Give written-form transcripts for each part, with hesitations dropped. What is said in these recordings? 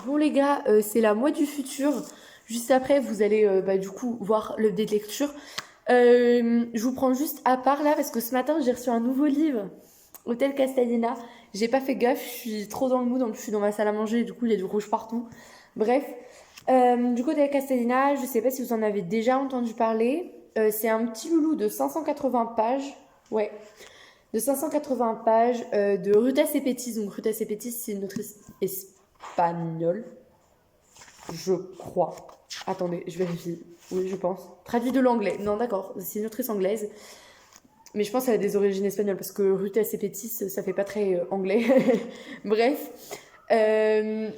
Bon les gars, c'est la moi du futur. Juste après, vous allez du coup voir l'update lecture. Je vous prends juste à part là parce que ce matin j'ai reçu un nouveau livre, Hôtel Castellina. J'ai pas fait gaffe, je suis trop dans le mood, en plus je suis dans ma salle à manger, du coup il y a du rouge partout. Bref, du coup Hôtel Castellina, je sais pas si vous en avez déjà entendu parler. C'est un petit loulou de 580 pages. Ouais, de 580 pages de Ruta Sepetys. Donc Ruta Sepetys, c'est une autrice espagnole, je crois. Attendez, je vérifie. Oui, je pense. Traduit de l'anglais. Non, d'accord, c'est une autrice anglaise. Mais je pense qu'elle a des origines espagnoles parce que Ruta Sepetys, ça fait pas très anglais. Bref.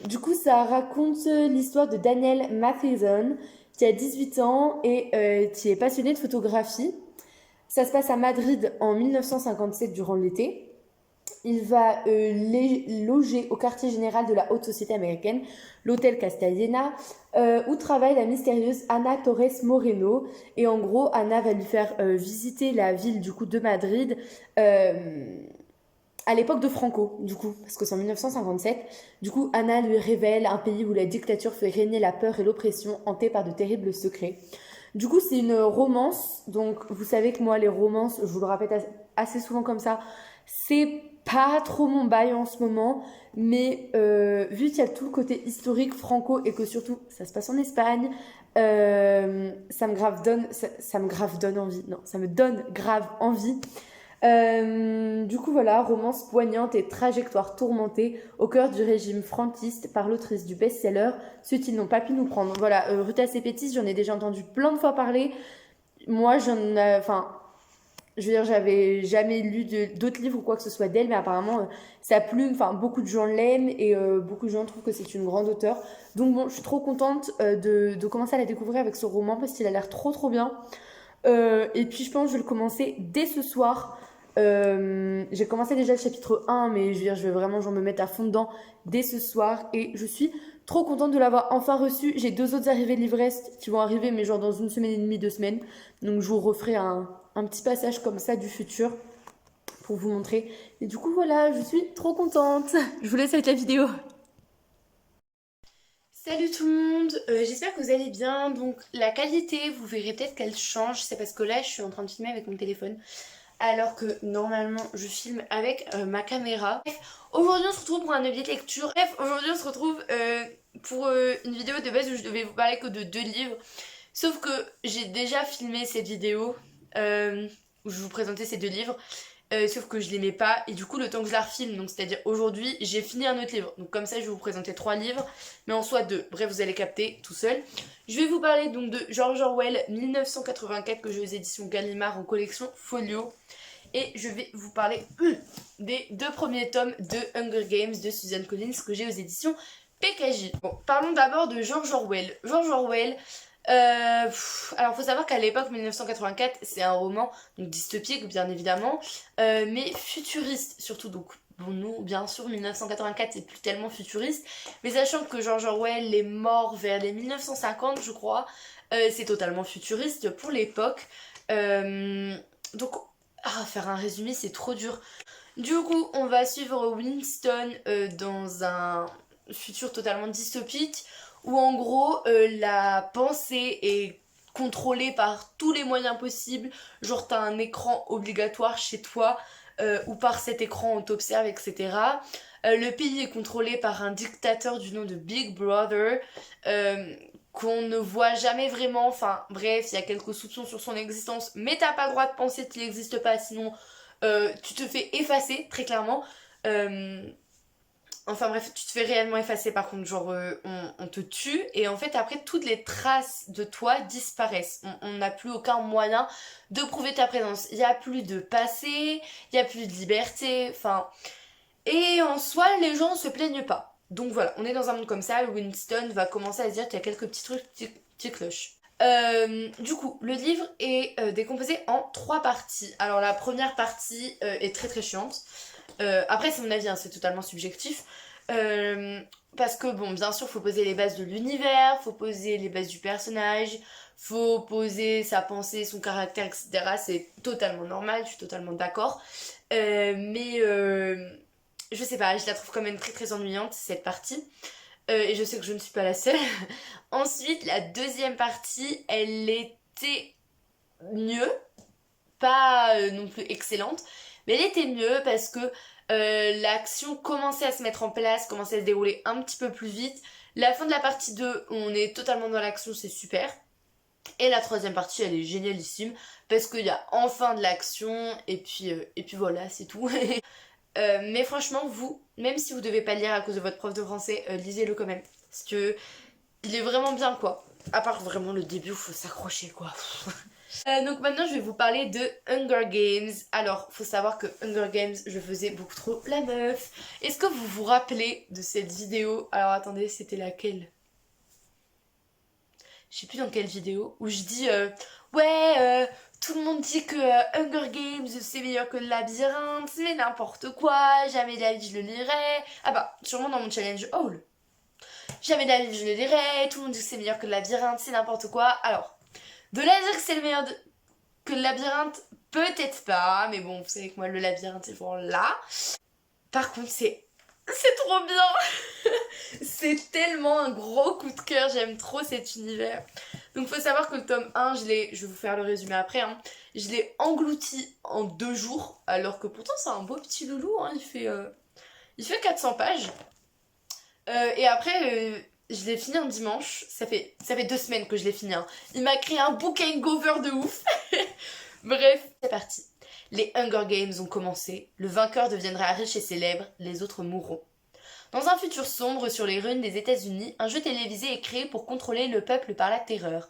Du coup, ça raconte l'histoire de Daniel Matheson qui a 18 ans et qui est passionné de photographie. Ça se passe à Madrid en 1957 durant l'été. Il va loger au quartier général de la haute société américaine, l'hôtel Castellana, où travaille la mystérieuse Ana Torres Moreno. Et en gros, Ana va lui faire visiter la ville du coup de Madrid à l'époque de Franco, du coup, parce que c'est en 1957. Du coup, Anna lui révèle un pays où la dictature fait régner la peur et l'oppression, hantée par de terribles secrets. Du coup, c'est une romance. Donc, vous savez que moi, les romances, je vous le répète assez souvent comme ça, c'est pas trop mon bail en ce moment. Mais vu qu'il y a tout le côté historique franco et que surtout ça se passe en Espagne, ça me grave donne envie. Non, ça me donne grave envie. Du coup, voilà, romance poignante et trajectoire tourmentée au cœur du régime franquiste par l'autrice du best-seller, ceux qui n'ont pas pu nous prendre. Voilà, Ruta Sepetys, j'en ai déjà entendu plein de fois parler. Moi, enfin, je veux dire, j'avais jamais lu d'autres livres ou quoi que ce soit d'elle, mais apparemment, ça plume, enfin, beaucoup de gens l'aiment et beaucoup de gens trouvent que c'est une grande auteure. Donc bon, je suis trop contente de commencer à la découvrir avec ce roman parce qu'il a l'air trop trop bien. Et puis je pense que je vais le commencer dès ce soir. J'ai commencé déjà le chapitre 1, mais je veux dire, je vais vraiment genre, me mettre à fond dedans dès ce soir. Et je suis trop contente de l'avoir enfin reçu. J'ai deux autres arrivées de livrest qui vont arriver, mais genre dans une semaine et demie, 2 semaines. Donc je vous referai un petit passage comme ça du futur pour vous montrer. Et du coup, voilà, je suis trop contente. Je vous laisse avec la vidéo. Salut tout le monde, j'espère que vous allez bien. Donc la qualité, vous verrez peut-être qu'elle change, c'est parce que là je suis en train de filmer avec mon téléphone alors que normalement je filme avec ma caméra. Bref, aujourd'hui on se retrouve pour un update lecture. Bref, aujourd'hui on se retrouve pour une vidéo de base où je devais vous parler que de deux livres. Sauf que j'ai déjà filmé cette vidéo où je vous présentais ces deux livres. Sauf que je l'aimais pas et du coup le temps que je la refilme, donc c'est-à-dire aujourd'hui, j'ai fini un autre livre. Donc comme ça je vais vous présenter trois livres, mais en soit deux. Bref, vous allez capter tout seul. Je vais vous parler donc de George Orwell 1984 que j'ai aux éditions Gallimard en collection Folio. Et je vais vous parler des deux premiers tomes de Hunger Games de Suzanne Collins que j'ai aux éditions PKJ. Bon, parlons d'abord de George Orwell. George Orwell, alors faut savoir qu'à l'époque 1984 c'est un roman donc dystopique bien évidemment, mais futuriste surtout. Donc bon, nous bien sûr 1984 c'est plus tellement futuriste, mais sachant que George Orwell est mort vers les 1950 je crois, c'est totalement futuriste pour l'époque. Donc faire un résumé c'est trop dur. Du coup on va suivre Winston dans un futur totalement dystopique où en gros la pensée est contrôlée par tous les moyens possibles. Genre t'as un écran obligatoire chez toi ou par cet écran on t'observe, etc. Le pays est contrôlé par un dictateur du nom de Big Brother qu'on ne voit jamais vraiment. Enfin bref, il y a quelques soupçons sur son existence, mais t'as pas le droit de penser qu'il n'existe pas, sinon tu te fais effacer très clairement. Euh, Enfin bref, tu te fais réellement effacer par contre, genre on te tue et en fait après toutes les traces de toi disparaissent. On n'a plus aucun moyen de prouver ta présence. Il n'y a plus de passé, il n'y a plus de liberté, enfin... Et en soi, les gens se plaignent pas. Donc voilà, on est dans un monde comme ça, Winston va commencer à se dire qu'il y a quelques petits trucs qui clochent. Du coup, le livre est décomposé en trois parties. Alors la première partie est très très chiante. Après, c'est mon avis, hein, c'est totalement subjectif. Euh, Parce que, bon, bien sûr, faut poser les bases de l'univers, faut poser les bases du personnage, faut poser sa pensée, son caractère, etc. C'est totalement normal, je suis totalement d'accord. Mais je sais pas, je la trouve quand même très très ennuyante, cette partie. Et je sais que je ne suis pas la seule. Ensuite, la deuxième partie, elle était mieux. Pas non plus excellente, mais elle était mieux parce que l'action commençait à se mettre en place, commençait à se dérouler un petit peu plus vite. La fin de la partie 2, on est totalement dans l'action, c'est super. Et la troisième partie, elle est génialissime parce qu'il y a enfin de l'action et puis voilà, c'est tout. Mais franchement, vous, même si vous devez pas le lire à cause de votre prof de français, lisez-le quand même. Parce que il est vraiment bien quoi. À part vraiment le début où faut s'accrocher quoi. Donc maintenant je vais vous parler de Hunger Games. Alors faut savoir que Hunger Games je faisais beaucoup trop la meuf. Est-ce que vous vous rappelez de cette vidéo? Alors attendez, c'était laquelle? Je sais plus dans quelle vidéo où je dis ouais tout le monde dit que Hunger Games c'est meilleur que le labyrinthe, mais n'importe quoi, jamais de la vie je le lirai. Ah bah sûrement dans mon challenge haul. Jamais de la vie je le lirai, tout le monde dit que c'est meilleur que le labyrinthe, c'est n'importe quoi. Alors de là à dire que c'est le meilleur que le labyrinthe, peut-être pas, mais bon, vous savez que moi le labyrinthe est vraiment là. Par contre, c'est trop bien. C'est tellement un gros coup de cœur, j'aime trop cet univers. Donc faut savoir que le tome 1, je vais vous faire le résumé après, hein, je l'ai englouti en 2 jours, alors que pourtant c'est un beau petit loulou, hein, il fait 400 pages. Et après, je l'ai fini un dimanche, ça fait 2 semaines que je l'ai fini. Hein. Il m'a créé un booking over de ouf. Bref, c'est parti. Les Hunger Games ont commencé, le vainqueur deviendra riche et célèbre, les autres mourront. Dans un futur sombre sur les ruines des États-Unis, un jeu télévisé est créé pour contrôler le peuple par la terreur.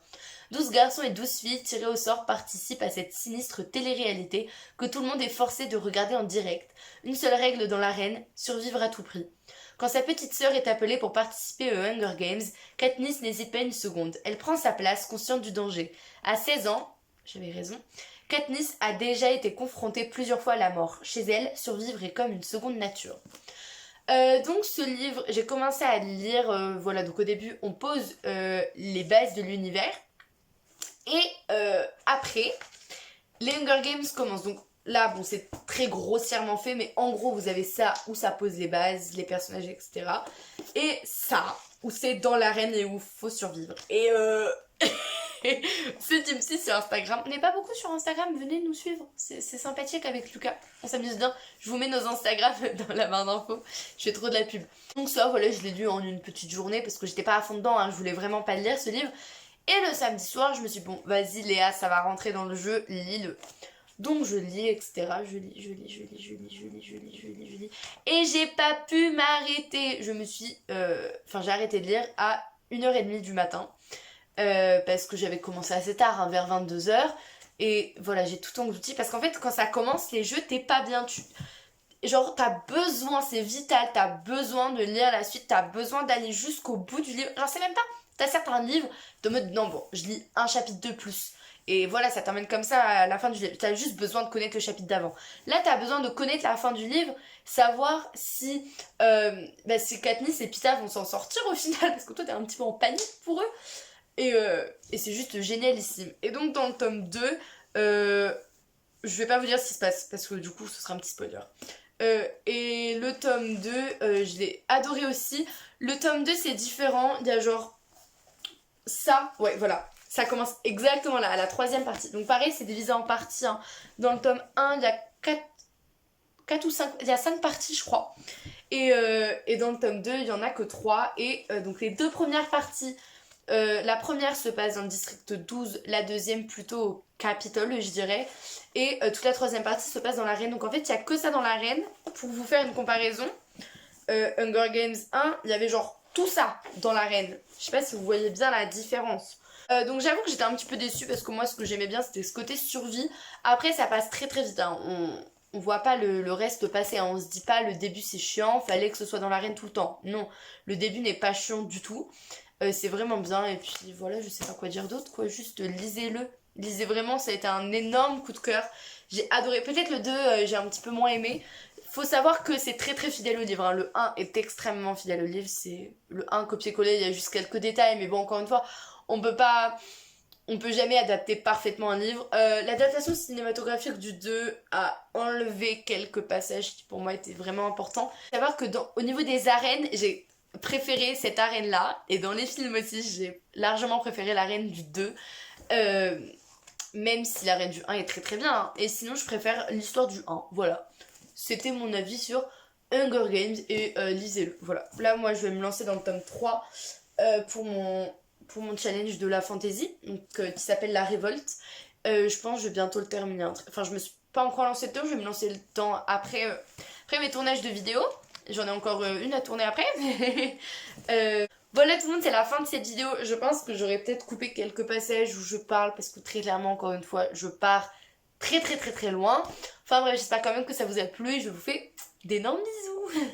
12 garçons et 12 filles tirés au sort participent à cette sinistre télé-réalité que tout le monde est forcé de regarder en direct. Une seule règle dans l'arène, survivre à tout prix. Quand sa petite sœur est appelée pour participer aux Hunger Games, Katniss n'hésite pas une seconde. Elle prend sa place, consciente du danger. À 16 ans, j'avais raison, Katniss a déjà été confrontée plusieurs fois à la mort. Chez elle, survivre est comme une seconde nature. Donc ce livre, j'ai commencé à le lire, voilà, donc au début on pose les bases de l'univers. Et après, les Hunger Games commencent. Donc là, bon, c'est très grossièrement fait, mais en gros, vous avez ça où ça pose les bases, les personnages, etc. Et ça, où c'est dans l'arène et où il faut survivre. Et c'est Team 6 sur Instagram. On n'est pas beaucoup sur Instagram, venez nous suivre. C'est sympathique avec Lucas. On s'amuse bien. Je vous mets nos Instagram dans la barre d'infos. Je fais trop de la pub. Donc ça, voilà, je l'ai lu en une petite journée parce que j'étais pas à fond dedans. Hein. Je voulais vraiment pas le lire ce livre. Et le samedi soir, je me suis dit, bon, vas-y Léa, ça va rentrer dans le jeu, lis-le. Donc je lis, etc. Je lis. Et j'ai pas pu m'arrêter. J'ai arrêté de lire à 1h30 du matin. Parce que j'avais commencé assez tard, hein, vers 22h. Et voilà, j'ai tout englouti. Parce qu'en fait, quand ça commence, les jeux, t'es pas bien. Genre, t'as besoin, c'est vital, t'as besoin de lire la suite, t'as besoin d'aller jusqu'au bout du livre. Genre, c'est même pas, t'as certains livres de mode, non, bon, je lis un chapitre de plus. Et voilà, ça t'emmène comme ça à la fin du livre. T'as juste besoin de connaître le chapitre d'avant. Là, t'as besoin de connaître la fin du livre, savoir si Katniss et Peeta vont s'en sortir au final, parce que toi, t'es un petit peu en panique pour eux. Et c'est juste génialissime. Et donc, dans le tome 2, je vais pas vous dire ce qui se passe, parce que du coup, ce sera un petit spoiler. Et le tome 2, je l'ai adoré aussi. Le tome 2, c'est différent. Il y a genre ça, ouais, voilà. Ça commence exactement là, à la troisième partie. Donc pareil, c'est divisé en parties. Hein. Dans le tome 1, il y a 4 ou 5, il y a 5 parties, je crois. Et dans le tome 2, il y en a que 3. Et donc les 2 premières parties, la première se passe dans le district 12, la deuxième plutôt au Capitole, je dirais. Et toute la troisième partie se passe dans l'arène. Donc en fait, il n'y a que ça dans l'arène. Pour vous faire une comparaison, Hunger Games 1, il y avait genre tout ça dans l'arène. Je sais pas si vous voyez bien la différence. Donc j'avoue que j'étais un petit peu déçue parce que moi, ce que j'aimais bien, c'était ce côté survie. Après, ça passe très très vite. Hein. On voit pas le reste passer. Hein. On se dit pas le début c'est chiant, fallait que ce soit dans l'arène tout le temps. Non, le début n'est pas chiant du tout. C'est vraiment bien. Et puis voilà, je sais pas quoi dire d'autre, quoi. Juste lisez-le. Lisez vraiment, ça a été un énorme coup de cœur. J'ai adoré. Peut-être le 2, j'ai un petit peu moins aimé. Faut savoir que c'est très très fidèle au livre. Hein. Le 1 est extrêmement fidèle au livre. C'est le 1 copier-coller, il y a juste quelques détails. Mais bon, encore une fois, on peut jamais adapter parfaitement un livre. L'adaptation cinématographique du 2 a enlevé quelques passages qui pour moi étaient vraiment importants. Faut savoir que au niveau des arènes, j'ai préféré cette arène-là. Et dans les films aussi, j'ai largement préféré l'arène du 2. Euh, Même si l'arène du 1 est très très bien. Hein. Et sinon, je préfère l'histoire du 1. Voilà. C'était mon avis sur Hunger Games et lisez-le. Voilà. Là, moi, je vais me lancer dans le tome 3 pour mon challenge de la fantasy, donc, qui s'appelle La Révolte. Je pense que je vais bientôt le terminer. Enfin, je me suis pas encore lancé dedans, je vais me lancer le temps après mes tournages de vidéos. J'en ai encore une à tourner après. Voilà tout le monde, c'est la fin de cette vidéo. Je pense que j'aurais peut-être coupé quelques passages où je parle parce que très clairement, encore une fois, je pars très très très très loin. Enfin bref, j'espère quand même que ça vous a plu et je vous fais d'énormes bisous.